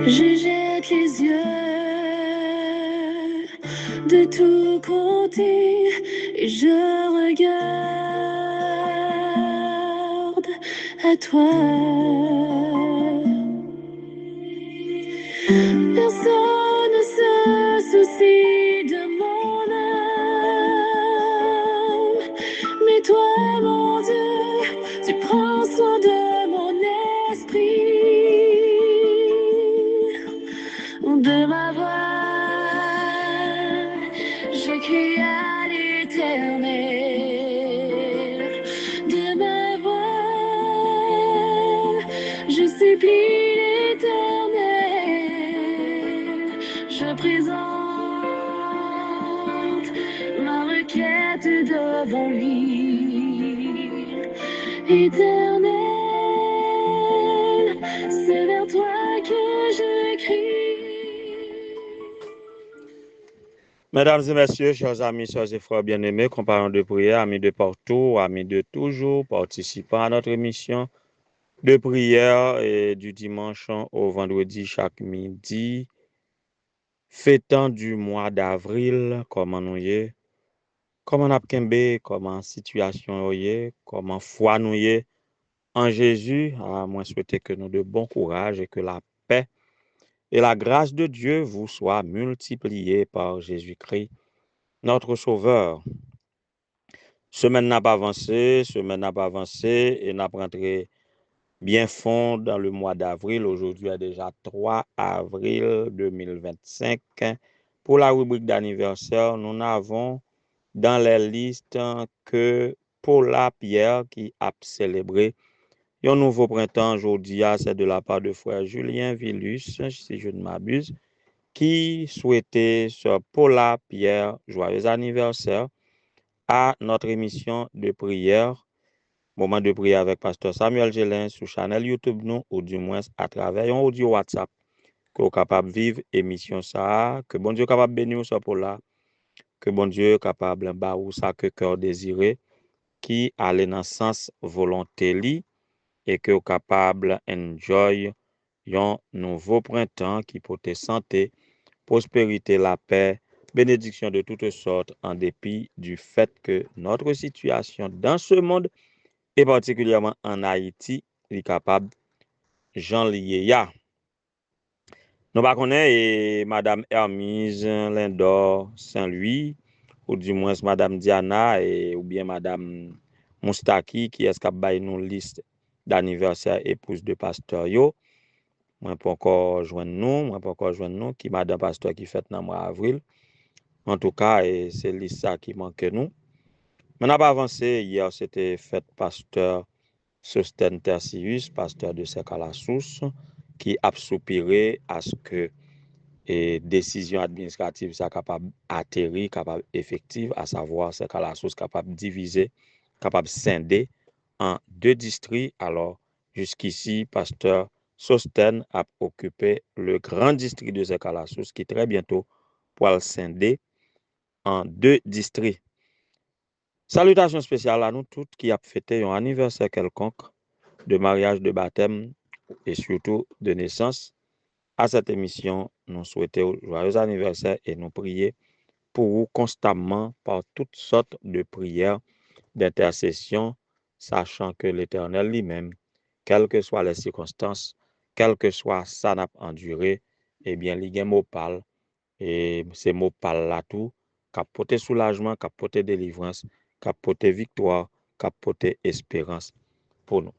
Je jette les yeux de tous côtés et je regarde à toi. Personne ne se soucie de mon âme, mais toi, mon Dieu, tu prends soin de mon esprit, de ma voix. Je crie à l'Éternel, de ma voix. Je supplie l'Éternel, je présente ma requête devant lui. Éternel, c'est vers toi que je crie. Mesdames et messieurs, chers amis, chers et frères bien-aimés, compagnons de prière, amis de partout, amis de toujours, participants à notre émission de prière et du dimanche au vendredi chaque midi, fêtant du mois d'avril, comment nous y est, comment n'a kembe, comment situation y est, comment foi nous y est en Jésus, à moi souhaiter que nous de bon courage et que la paix et la grâce de Dieu vous soient multipliées par Jésus-Christ, notre Sauveur. Semaine n'a pas avancé et n'a pas rentré bien fond dans le mois d'avril. Aujourd'hui est déjà 3 avril 2025. Pour la rubrique d'anniversaire, nous n'avons dans les listes que Paula Pierre qui a célébré un nouveau printemps aujourd'hui. C'est de la part de frère Julien Villus, si je ne m'abuse, qui souhaitait sur Paula Pierre joyeux anniversaire à notre émission de prière, moment de prière avec Pasteur Samuel Gélin sur channel YouTube nous, ou du moins à travers un audio WhatsApp, que vous capable de vivre émission ça, que bon Dieu capable de bénir ça pour là, que bon Dieu capable de ou ça que cœur désiré, qui allait dans le sens volonté li, et que vous capable enjoy un nouveau printemps qui porte santé, prospérité, la paix, bénédiction de toutes sortes, en dépit du fait que notre situation dans ce monde, et particulièrement en Haïti, est capable Jean Liéa. Nous ne connaissons pas Madame Hermise Lindor Saint-Louis, ou du moins Madame Diana, ou bien Madame Moustaki, qui est capable nous liste d'anniversaire épouse de pasteur yo. Moi pas encore joindre nous, qui Madame pasteur qui fête dans le mois d'avril. En tout cas, c'est liste ça qui manque nous. Mais on n'a pas avancé. Hier, c'était fête pasteur Sosten Tertius, pasteur de Sec à la Source, qui a soupiré à ce que décision administrative soit capable atterrir, capable effective, à savoir Sec à la Source capable diviser, capable scinder en 2 districts. Alors, jusqu'ici, pasteur Sosten a occupé le grand district de Sec à la Source, qui très bientôt pourra le scinder en 2 districts. Salutations spéciales à nous toutes qui a fêté un anniversaire quelconque de mariage, de baptême et surtout de naissance. À cette émission, nous souhaitons joyeux anniversaire et nous prier pour vous constamment par toutes sortes de prières, d'intercession, sachant que l'Éternel lui-même, quelles que soient les circonstances, quel que soit ça n'a enduré, eh bien, il y a un mot parle, et ces mots parlent là tout, capoter soulagement, capoter délivrance, capoter victoire, capoter espérance pour nous.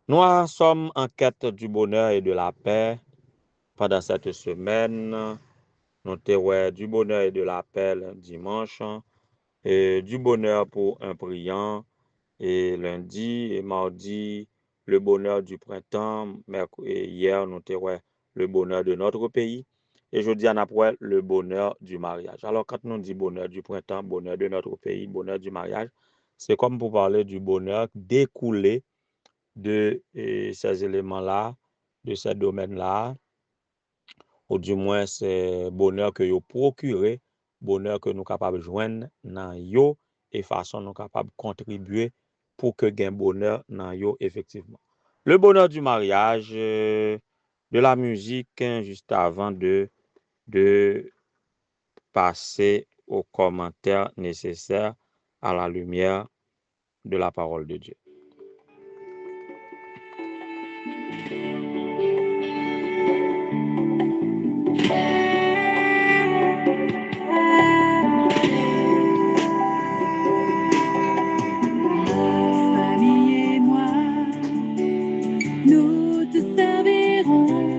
Nous sommes en quête du bonheur et de la paix pendant cette semaine. Nous avons du bonheur et de la paix le dimanche, et du bonheur pour un priant, et lundi et mardi, le bonheur du printemps. Et hier, nous avons le bonheur de notre pays. Et jeudi, on a le bonheur du mariage. Alors, quand nous disons bonheur du printemps, bonheur de notre pays, bonheur du mariage, c'est comme pour parler du bonheur découlé de ces éléments-là, de ces domaines-là, ou du moins c'est bonheur que vous procurez, bonheur que nous capables de joindre dans yo, et façon nous capables de contribuer pour que gain bonheur dans yo effectivement. Le bonheur du mariage, de la musique juste avant de passer aux commentaires nécessaires à la lumière de la parole de Dieu. Famille et moi, nous te servirons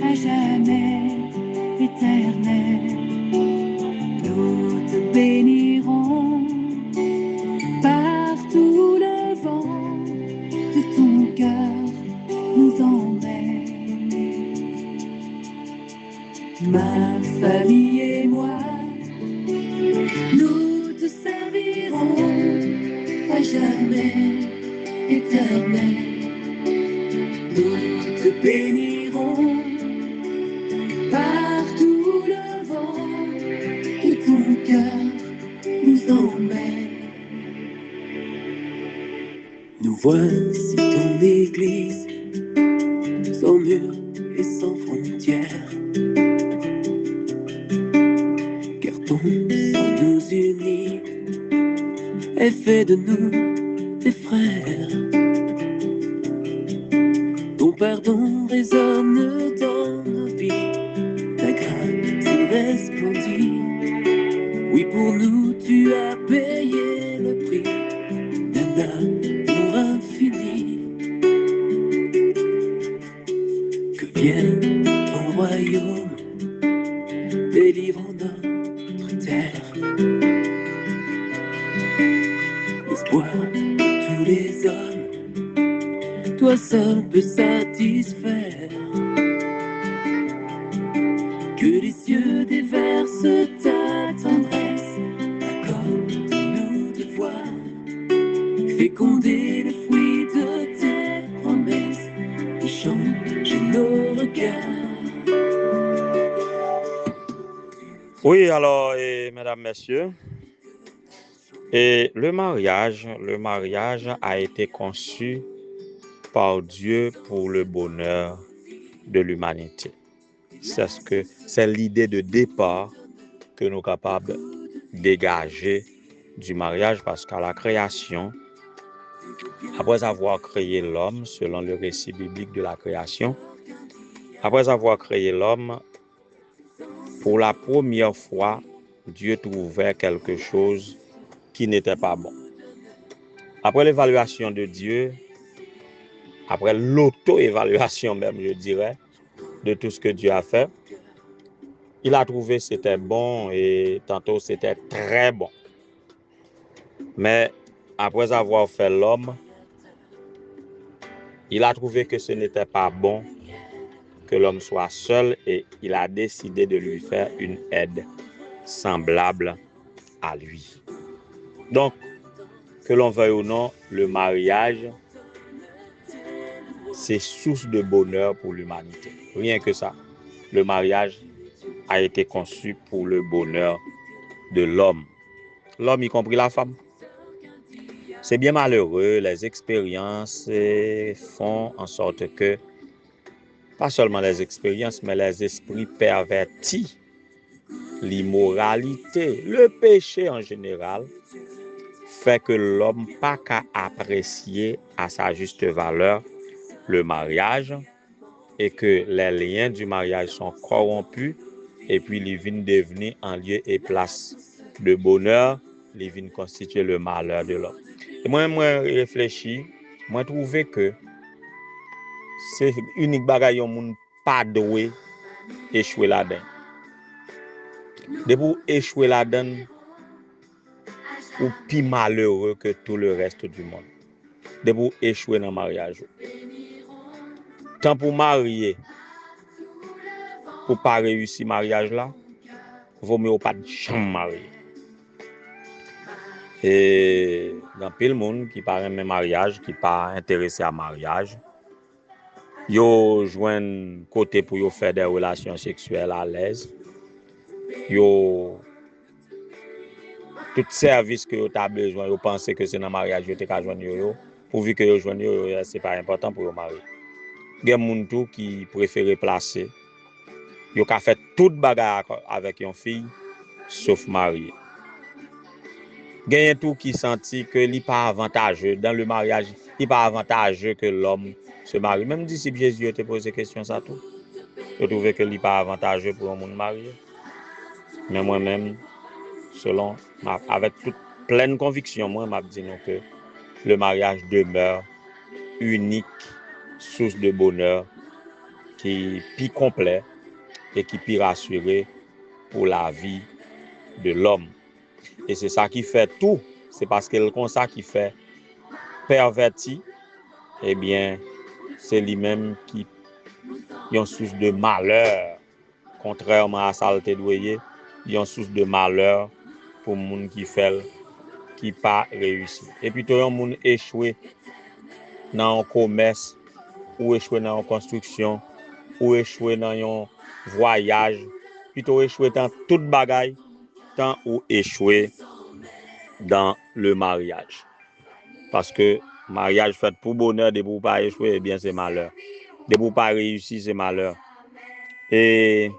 à jamais, éternel. Nous te bénirons par tout le vent de ton cœur nous emmène. Ma famille et moi, nous te servirons à jamais, éternel. Nous te bénirons par tout le vent que ton cœur nous emmène. Nous voici ton église, sans mur et sans frontières. Car ton sang nous unit et fait de nous des frères. Ton pardon résonne dans nos vies, ta grâce resplendit. Oui, pour nous tu as payé le prix d'un amour infini. Que vienne ton royaume, délivrant notre terre. L'espoir de tous les hommes, toi seul peux satisfaire. Que les cieux déversent ta tendresse, accorde-nous de voir féconder le fruit de tes promesses et changer nos regards. Oui, alors, mesdames, messieurs, le mariage a été conçu par Dieu pour le bonheur de l'humanité. C'est l'idée de départ que nous sommes capables de dégager du mariage, parce qu'à la création, après avoir créé l'homme, selon le récit biblique de la création, après avoir créé l'homme, pour la première fois, Dieu trouvait quelque chose qui n'était pas bon. Après l'évaluation de Dieu, après l'auto-évaluation même, je dirais, de tout ce que Dieu a fait, il a trouvé que c'était bon et tantôt c'était très bon. Mais après avoir fait l'homme, il a trouvé que ce n'était pas bon que l'homme soit seul et il a décidé de lui faire une aide semblable à lui. Donc, que l'on veuille ou non, le mariage, c'est source de bonheur pour l'humanité. Rien que ça. Le mariage a été conçu pour le bonheur de l'homme. L'homme, y compris la femme. C'est bien malheureux, les expériences font en sorte que, pas seulement les expériences, mais les esprits pervertis, l'immoralité, le péché en général, fait que l'homme pas qu'à apprécier à sa juste valeur le mariage et que les liens du mariage sont corrompus et puis ils viennent devenir en lieu et place de bonheur, ils viennent constituer le malheur de l'homme. Et moi réfléchi, moi trouvé que c'est unique bagaille au monde pas doué échouer là-dedans. De pour échouer là-dedans, ou plus malheureux que tout le reste du monde. De pour échouer dans le mariage. Tant pour marier, pour pas réussir mariage là, vaut mieux pas de chambre marier. Et dans pile monde qui pas aimer mariage, qui pas intéressé à mariage, yo joindre côté pour yo faire des relations sexuelles à l'aise. Yo tout service que yo t'a besoin, yo pense que c'est dans mariage yo te ka joindre yo, pourvu que yo joindre yo, c'est pas important pour yo marier. gen moun tou qui préfère placer. Yo ka fait toute bagarre avec une fille sauf marié. Gen tout qui senti que li pas avantageux dans le mariage, il pas avantageux que l'homme se marie. Même disciple Jésus te posé question ça tout. Je trouvais que li pas avantageux pour un monde marié. Mais moi-même selon avec toute pleine conviction moi m'a dit non que le mariage demeure unique source de bonheur qui plus complet et qui plus rassuré pour la vie de l'homme. Et c'est ça qui fait tout. C'est parce que le comme ça qui fait perverti, eh bien, c'est lui-même qui est une source de malheur. Contrairement à ça, il y a une source de malheur pour les gens qui fait qui pas réussi. Et puis, tout le monde échoué dans un commerce, ou échoué dans une construction, ou échoué dans un voyage, plutôt échoué dans toute bagaille, tant ou échoué dans le mariage. Parce que mariage fait pour bonheur, de pour pas échouer, eh bien c'est malheur. De pour pas réussir, c'est malheur. Et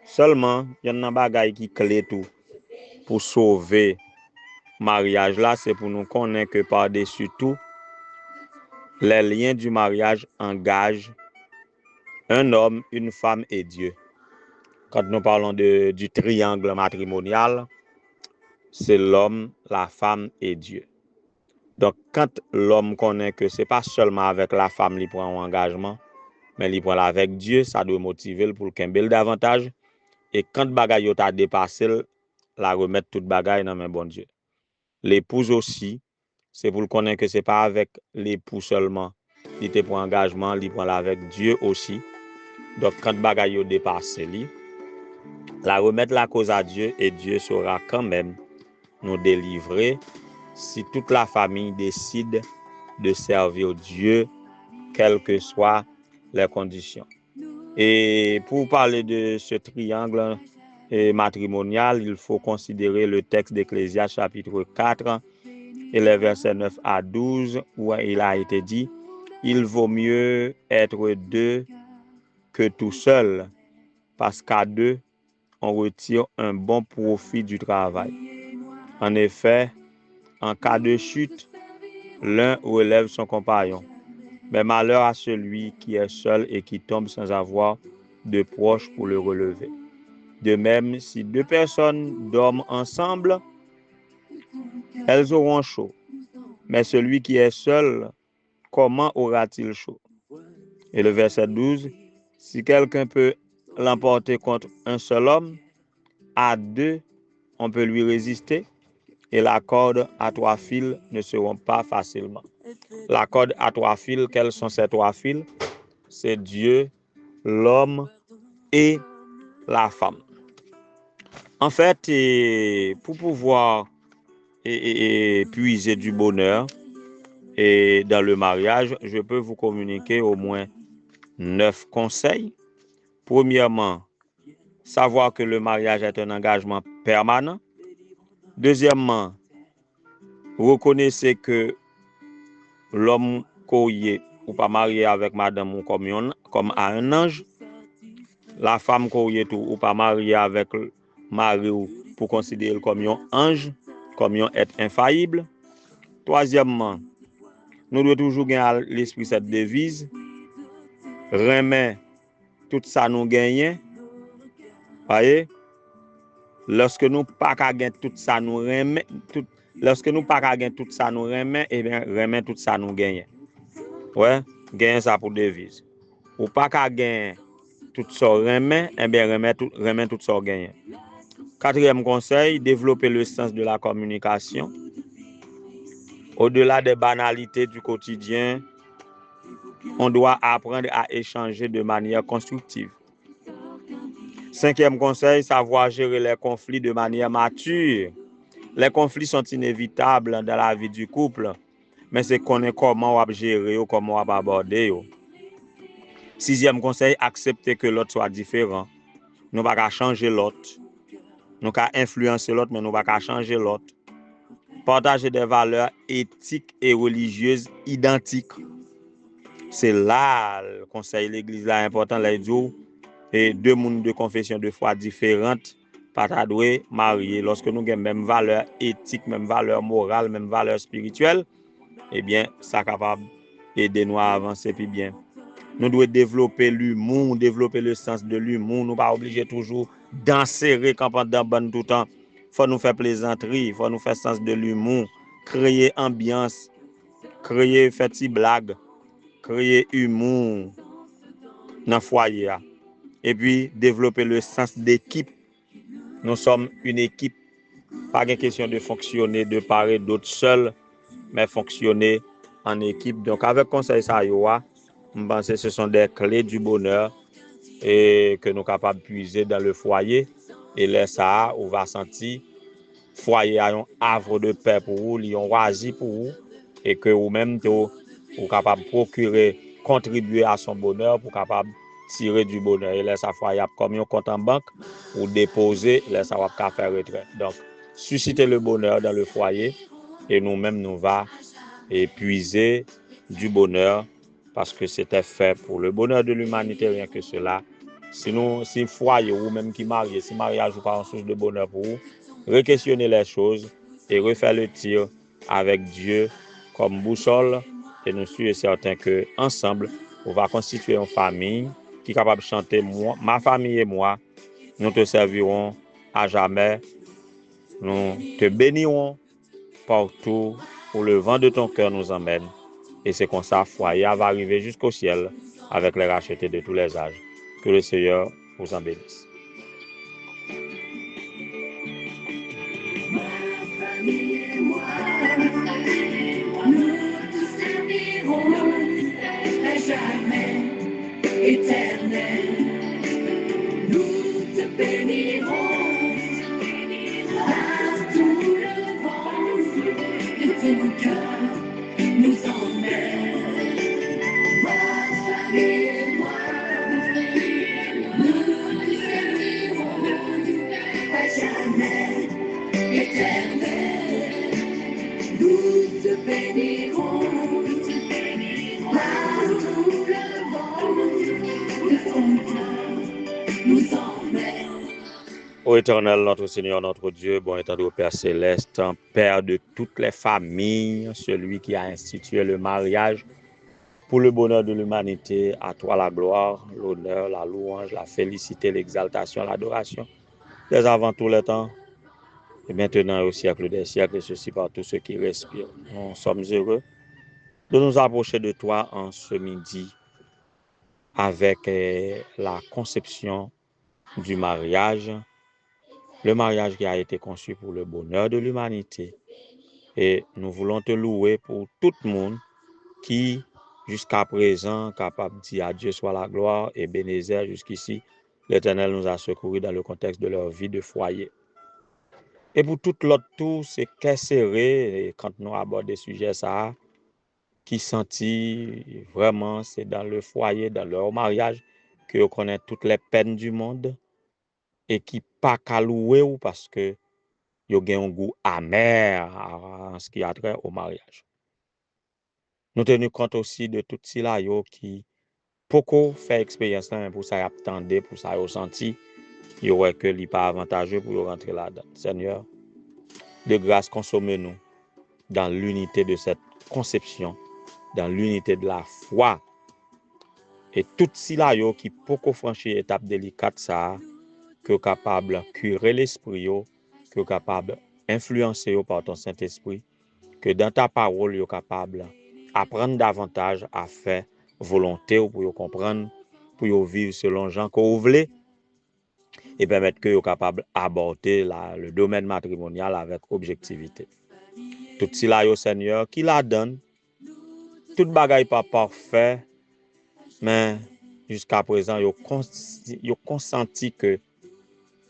seulement, il y a un bagaille qui clé tout pour sauver mariage là, c'est pour nous connaître que par-dessus tout, les liens du mariage engagent un homme, une femme et Dieu. Quand nous parlons du triangle matrimonial, c'est l'homme, la femme et Dieu. Donc, quand l'homme connaît que ce n'est pas seulement avec la femme qu'il prend un engagement, mais il prend avec Dieu, ça doit motiver pour qu'il ait davantage. Et quand bagaille a dépassé, la remettre toute bagaille dans mes bon Dieu. L'épouse aussi, c'est pour connaître que ce n'est pas avec l'époux seulement. Il te prend engagement, il prend avec Dieu aussi. Donc, quand bagaille a dépassé, la remettre la cause à Dieu et Dieu saura quand même nous délivrer si toute la famille décide de servir Dieu, quelles que soient les conditions. Et pour parler de ce triangle matrimonial, il faut considérer le texte d'Ecclésiaste chapitre 4 et les versets 9 à 12 où il a été dit « Il vaut mieux être deux que tout seul, parce qu'à deux, on retire un bon profit du travail. En effet, en cas de chute, l'un relève son compagnon. Mais malheur à celui qui est seul et qui tombe sans avoir de proches pour le relever. De même, si deux personnes dorment ensemble, elles auront chaud. Mais celui qui est seul, comment aura-t-il chaud? » Et le verset 12, si quelqu'un peut l'emporter contre un seul homme, à deux, on peut lui résister. Et la corde à 3 fils ne se rompt pas facilement. La corde à 3 fils, quels sont ces 3 fils? C'est Dieu, l'homme et la femme. En fait, pour pouvoir puiser du bonheur dans le mariage, je peux vous communiquer au moins 9 conseils. Premièrement, savoir que le mariage est un engagement permanent. Deuxièmement, reconnaissez que l'homme courrier ou pas marié avec madame ou comme à un ange. La femme courrier tout ou pas marié avec mari ou pour considérer comme un ange, comme un être infaillible. Troisièmement, nous devons toujours gagner à l'esprit cette devise. Remet tout ça nous gagnons. Voyez? Lorsque nous pas gagner tout ça nous remet lorsque nous pas gagner tout ça nous remet et bien remet tout ça nous gagnons. Ouais, gagner ça pour devise. Ou pas gagner tout ça remet et bien remet tout ça gagnant. Quatrième conseil, développer le sens de la communication. Au-delà des banalités du quotidien, on doit apprendre à échanger de manière constructive. Cinquième conseil, savoir gérer les conflits de manière mature. Les conflits sont inévitables dans la vie du couple, mais c'est connaître comment on va gérer ou comment on va aborder. Sixième conseil, accepter que l'autre soit différent. Nous ne pouvons pas changer l'autre. Nous pouvons influencer l'autre, mais nous ne pouvons pas changer l'autre. Partager des valeurs éthiques et religieuses identiques. c'est là le conseil l'église là important là dit et deux mondes de confession de foi différentes pas ta doué marier lorsque nous avons même valeur éthique, même valeur morale, même valeur spirituelle, eh bien ça capable aider nous à avancer puis bien. Nous devons développer l'humour, développer le sens de l'humour, nous pas obligé toujours d'enserrer quand pendant bon tout le temps. Faut nous faire plaisanterie, faut nous faire sens de l'humour, créer ambiance, créer faire petite blague, créer humour dans foyer et puis développer le sens d'équipe. Nous sommes une équipe, pas une question de fonctionner de part et d'autre seul, mais fonctionner en équipe. Donc avec conseil ça je pense que ce sont des clés du bonheur et que nous sommes capables de puiser dans le foyer et là ça on va sentir foyer a un havre de paix pour vous, un oasis pour vous et que vous même vous capable de procurer, contribuer à son bonheur pour capable tirer du bonheur et là ça foyer comme un compte en banque ou déposer là ça va faire retraite. Donc susciter le bonheur dans le foyer et nous-mêmes nous va puiser du bonheur parce que c'était fait pour le bonheur de l'humanité, rien que cela. Sinon, si foyer ou même qui marie, si mariage ou pas une source de bonheur pour vous, re-questionner les choses et refaire le tir avec Dieu comme boussole. Et nous sommes certains que ensemble, on va constituer une famille qui est capable de chanter moi, ma famille et moi, nous te servirons à jamais. Nous te bénirons partout où le vent de ton cœur nous emmène. Et c'est comme ça, foyer va arriver jusqu'au ciel avec les rachetés de tous les âges. Que le Seigneur vous en bénisse. Éternel, nous te bénirons partout le vent de ton cœur nous emmène. Ma famille et moi, nous te servirons à jamais. Éternel, nous te bénirons partout le vent de ton cœur nous emmène. Ô Éternel, notre Seigneur, notre Dieu, bon étant au Père Céleste, Père de toutes les familles, celui qui a institué le mariage pour le bonheur de l'humanité, à toi la gloire, l'honneur, la louange, la félicité, l'exaltation, l'adoration, dès avant tout le temps, et maintenant au siècle des siècles, et ceci par tous ceux qui respirent. Nous sommes heureux de nous approcher de toi en ce midi avec la conception du mariage, le mariage qui a été conçu pour le bonheur de l'humanité. Et nous voulons te louer pour tout le monde qui, jusqu'à présent, capable de dire à Dieu soit la gloire et bénézer jusqu'ici, l'Éternel nous a secourus dans le contexte de leur vie de foyer. Et pour tout l'autre tout, c'est qu'est serré quand nous abordons des sujets ça, qui sentit vraiment c'est dans le foyer, dans leur mariage, que vous connaissez toutes les peines du monde et qui pas qu'à louer ou parce que yo gen un goût amer en ce qui a trait au mariage. Nous tenons compte aussi de tout cela yo qui beaucoup fait expérience là pour ça y attendait pour ça yo senti yo ouais que li pas avantageux pour yo rentrer là-dedans. Seigneur, de grâce consomme-nous dans l'unité de cette conception, dans l'unité de la foi. Et tout cela yo qui beaucoup franchir étape délicate ça que capable curer l'esprit yo, que capable influencer yo par ton Saint-Esprit, que dans ta parole yo capable apprendre davantage à faire volonté pour yo comprendre, pour yo vivre selon Jean que vous voulez et permettre que yo capable aborder le domaine matrimonial avec objectivité. Tout cela yo Seigneur qui la donne. Tout bagaille pas parfait mais jusqu'à présent yo consenti que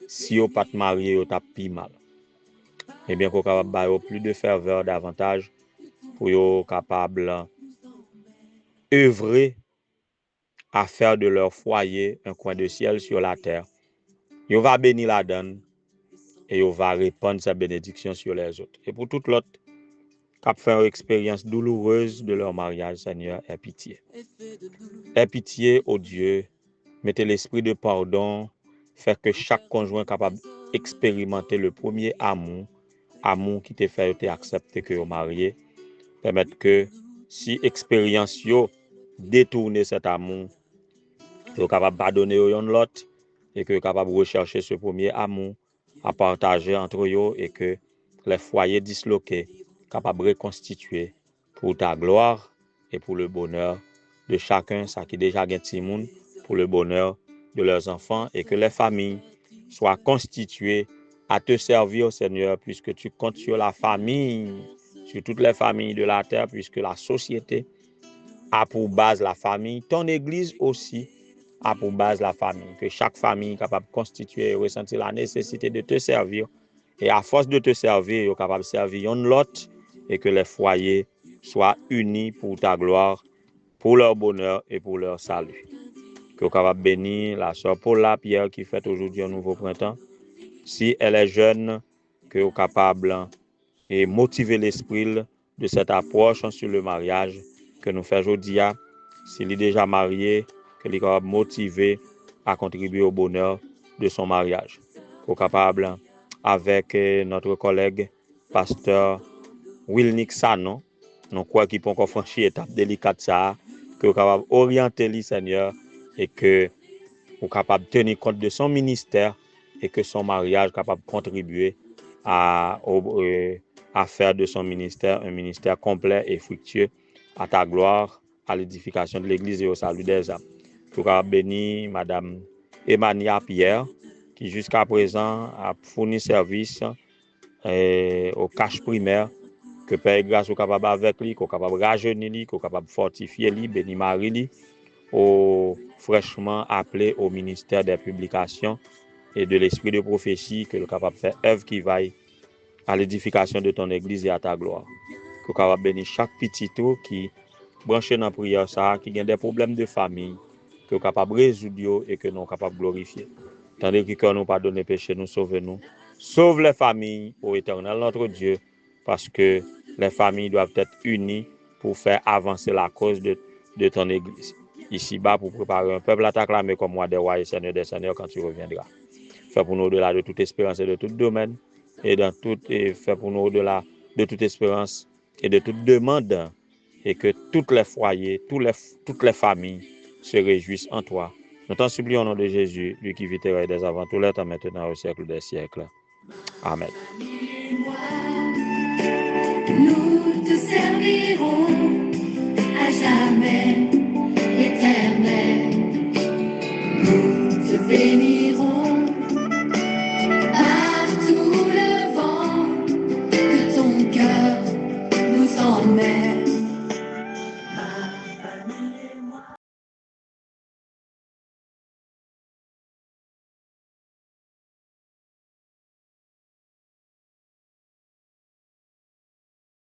si yo pas te marié yo t'a pi mal. Et bien qu'on capable ba yo plus de ferveur davantage pour yo capable œuvrer à faire de leur foyer un coin de ciel sur la terre. Yo va bénir la donne et yo va répandre sa bénédiction sur les autres. Et pour tout l'autre qui fait une expérience douloureuse de leur mariage, Seigneur, aie pitié. Aie pitié, ô Dieu, mettez l'esprit de pardon, faire que chaque conjoint capable d'expérimenter le premier amour qui te fait te accepter que vous marié, permettre que si expérience yo détourner cet amour, vous capable pardonner l'autre et que vous capable rechercher ce premier amour à partager entre eux et que les foyers disloqués capables de reconstituer pour ta gloire et pour le bonheur de chacun, ça qui déjà gagne petit monde, pour le bonheur de leurs enfants et que les familles soient constituées à te servir, Seigneur, puisque tu comptes sur la famille, sur toutes les familles de la terre, puisque la société a pour base la famille, ton église aussi a pour base la famille, que chaque famille est capable de constituer et ressentir la nécessité de te servir, et à force de te servir, est capable de servir l'autre, et que les foyers soient unis pour ta gloire, pour leur bonheur et pour leur salut. Que vous capable bénir la sœur Paula Pierre qui fête aujourd'hui un nouveau printemps. Si elle est jeune, que vous capable et motiver l'esprit de cette approche sur le mariage que nous faisons aujourd'hui. S'il est déjà marié, que il est capable motiver à contribuer au bonheur de son mariage. Qu'on est capable avec notre collègue pasteur Wilnick Sanon, nous croyons qu'il peut encore franchir étape délicate ça, que est capable orienter le Seigneur et que est capable de tenir compte de son ministère et que son mariage est capable de contribuer à faire de son ministère un ministère complet et fructueux à ta gloire, à l'édification de l'Église et au salut des âmes. Que capable bénir Madame Emania Pierre qui jusqu'à présent a fourni service au cache primaire, que Père grâce au capable avec lui, qu'on capable rajeunir lui, qu'on capable fortifier lui, bénir Marie lui, au fraîchement appelé au ministère des publications et de l'esprit de prophétie, que le capable faire œuvre qui vaille à l'édification de ton église et à ta gloire. Que capable bénir chaque petit tout qui branché dans la prière ça, qui a des problèmes de famille, que capable résoudre et que nous capable glorifier. Tandis que nous pardonne péché, nous sauve-nous. Sauve les familles, ô Éternel notre Dieu, parce que les familles doivent être unies pour faire avancer la cause de ton église. Ici-bas, pour préparer un peuple à t'acclamer comme roi des rois et seigneur des seigneurs quand tu reviendras. Fais pour nous au-delà de toute espérance et de tout domaine, et fais pour nous au-delà de toute espérance et de toute demande, et que tous les foyers, toutes les familles se réjouissent en toi. Nous t'en supplions au nom de Jésus, lui qui vit et règne des avant tous les temps, maintenant au siècle des siècles. Amen. Nous te servirons à jamais, éternel. Nous te bénirons.